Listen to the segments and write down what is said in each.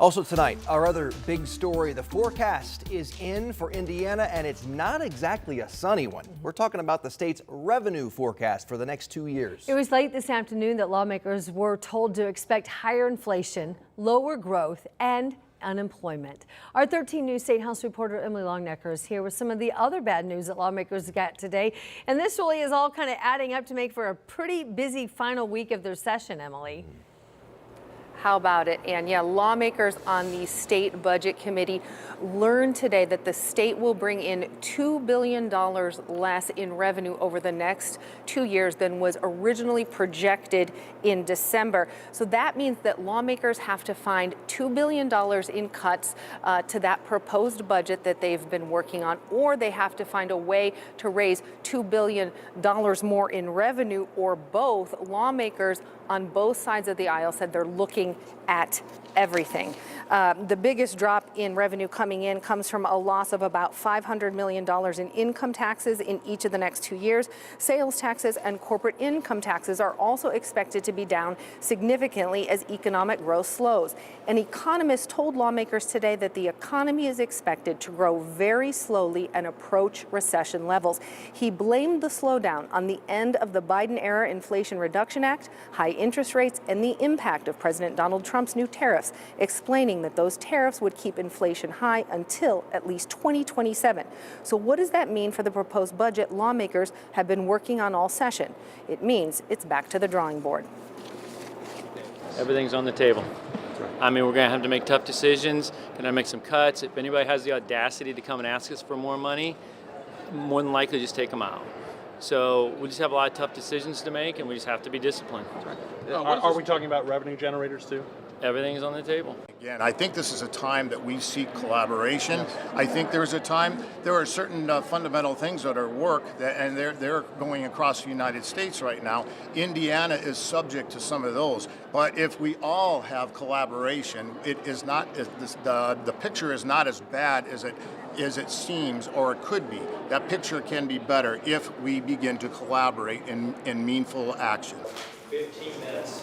Also tonight, our other big story, the forecast is in for Indiana, and it's not exactly a sunny one. We're talking about the state's revenue forecast for the next 2 years. It was late this afternoon that lawmakers were told to expect higher inflation, lower growth, and unemployment. Our 13 News State House reporter Emily Longnecker is here with some of the other bad news that lawmakers got today. And this really is all kind of adding up to make for a pretty busy final week of their session, Emily. How about it? And yeah, lawmakers on the state budget committee learned today that the state will bring in $2 billion less in revenue over the next 2 years than was originally projected in December. So that means that lawmakers have to find $2 billion in cuts to that proposed budget that they've been working on, or they have to find a way to raise $2 billion more in revenue, or both. Lawmakers on both sides of the aisle said they're looking at everything. The biggest drop in revenue coming in comes from a loss of about $500 million in income taxes in each of the next 2 years. Sales taxes and corporate income taxes are also expected to be down significantly as economic growth slows. An economist told lawmakers today that the economy is expected to grow very slowly and approach recession levels. He blamed the slowdown on the end of the Biden-era Inflation Reduction Act, high interest rates, and the impact of President Donald Trump's new tariffs, explaining that those tariffs would keep inflation high until at least 2027. So what does that mean for the proposed budget lawmakers have been working on all session? It means it's back to the drawing board. Everything's on the table. I mean, we're going to have to make tough decisions, going to make some cuts. If anybody has the audacity to come and ask us for more money, more than likely just take them out. So we just have a lot of tough decisions to make, and we just have to be disciplined. Are we talking about revenue generators too? Everything is on the table. Again, I think this is a time that we seek collaboration. I think there are certain fundamental things that are and they're going across the United States right now. Indiana is subject to some of those. But if we all have collaboration, the picture is not as bad as it seems, or it could be. That picture can be better if we begin to collaborate in meaningful action. 15 minutes.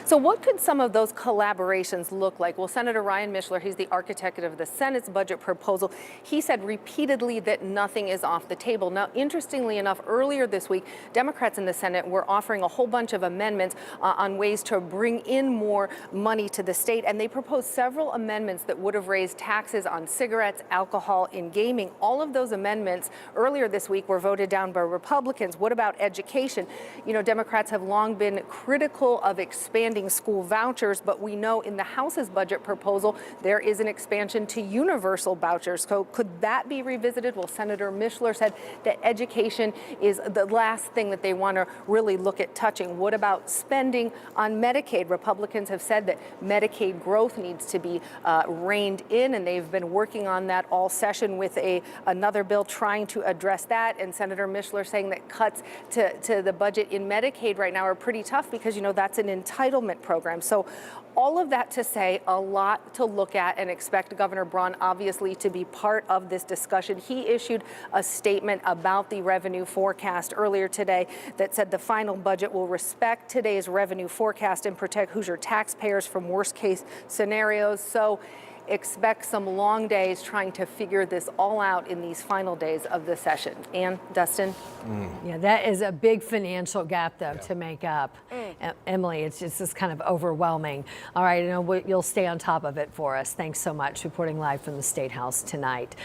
So what could some of those collaborations look like? Well, Senator Ryan Mishler, he's the architect of the Senate's budget proposal. He said repeatedly that nothing is off the table. Now, interestingly enough, earlier this week, Democrats in the Senate were offering a whole bunch of amendments on ways to bring in more money to the state. And they proposed several amendments that would have raised taxes on cigarettes, alcohol, and gaming. All of those amendments earlier this week were voted down by Republicans. What about education? You know, Democrats have long been critical of expanding school vouchers, but we know in the House's budget proposal, there is an expansion to universal vouchers. So could that be revisited? Well, Senator Mishler said that education is the last thing that they want to really look at touching. What about spending on Medicaid? Republicans have said that Medicaid growth needs to be reined in, and they've been working on that all session with another bill trying to address that. And Senator Mishler saying that cuts to the budget in Medicaid right now are pretty tough because, you know, that's an entitlement program. So all of that to say, a lot to look at, and expect Governor Braun obviously to be part of this discussion. He issued a statement about the revenue forecast earlier today that said the final budget will respect today's revenue forecast and protect Hoosier taxpayers from worst case scenarios. So expect some long days trying to figure this all out in these final days of the session. Ann, Dustin? Yeah, that is a big financial gap, though, to make up. Emily, it's just kind of overwhelming. All right, I know you'll stay on top of it for us. Thanks so much. Reporting live from the State House tonight.